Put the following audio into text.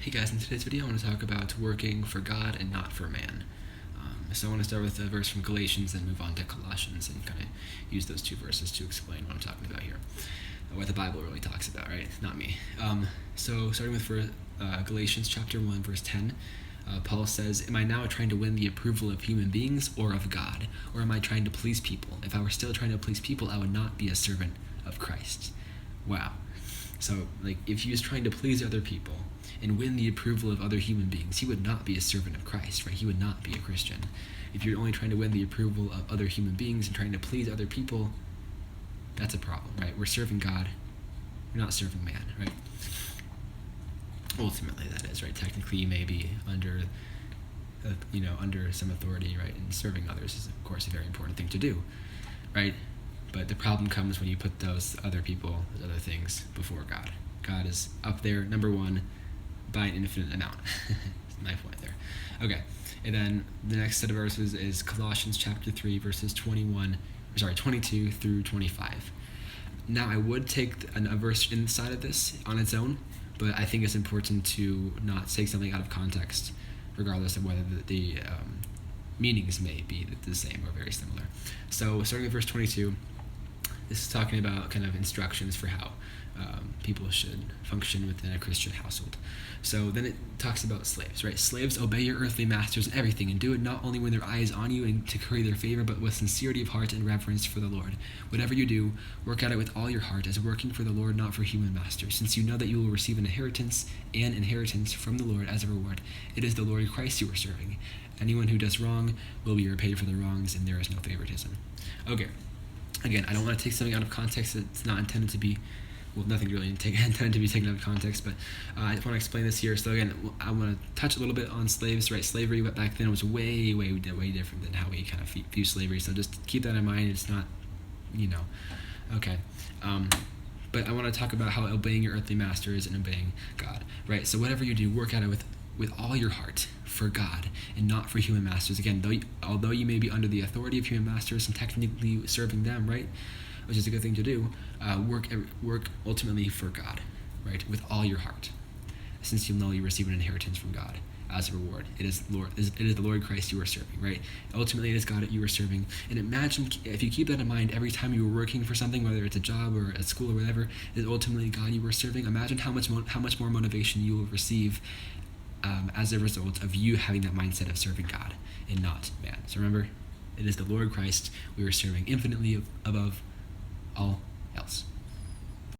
Hey guys, in today's video I want to talk about working for God and not for man. So I want to start with a verse from Galatians and move on to Colossians and kind of use those two verses to explain what I'm talking about here. What the Bible really talks about, right? Not me. So starting with Galatians chapter 1, verse 10, Paul says, "Am I now trying to win the approval of human beings or of God? Or am I trying to please people? If I were still trying to please people, I would not be a servant of Christ." Wow. So, if he was trying to please other people and win the approval of other human beings, he would not be a servant of Christ, right? He would not be a Christian. If you're only trying to win the approval of other human beings and trying to please other people, that's a problem, right? We're serving God. We're not serving man, right? Ultimately, that is, right? Technically, you may be under some authority, right? And serving others is, of course, a very important thing to do, right? But the problem comes when you put those other people, those other things, before God. God is up there, number one, by an infinite amount. My point there. Okay, and then the next set of verses is Colossians chapter 3, verses 22 through 25. Now, I would take a verse inside of this on its own, but I think it's important to not take something out of context, regardless of whether the meanings may be the same or very similar. So, starting with verse 22, this is talking about kind of instructions for how people should function within a Christian household. So then it talks about slaves, right? Slaves, obey your earthly masters in everything, and do it not only when their eye is on you and to curry their favor, but with sincerity of heart and reverence for the Lord. Whatever you do, work at it with all your heart, as working for the Lord, not for human masters, since you know that you will receive an inheritance from the Lord as a reward. It is the Lord Christ you are serving. Anyone who does wrong will be repaid for their wrongs, and there is no favoritism. Okay. Again, I don't want to take something out of context. It's not intended to be, nothing really intended to be taken out of context, but I just want to explain this here. So again, I want to touch a little bit on slaves, right? Slavery, but back then it was way different than how we kind of view slavery. So just keep that in mind. It's not, okay. But I want to talk about how obeying your earthly master is and obeying God, right? So whatever you do, work at it with all your heart for God and not for human masters. Again, although you may be under the authority of human masters and technically serving them, right, which is a good thing to do, work ultimately for God, right, with all your heart, since you'll know you receive an inheritance from God as a reward. It is the Lord Christ you are serving, right? Ultimately, it is God that you are serving. And imagine if you keep that in mind every time you are working for something, whether it's a job or at school or whatever, it is ultimately God you are serving. Imagine how much more motivation you will receive as a result of you having that mindset of serving God and not man. So remember, it is the Lord Christ we are serving infinitely above all else.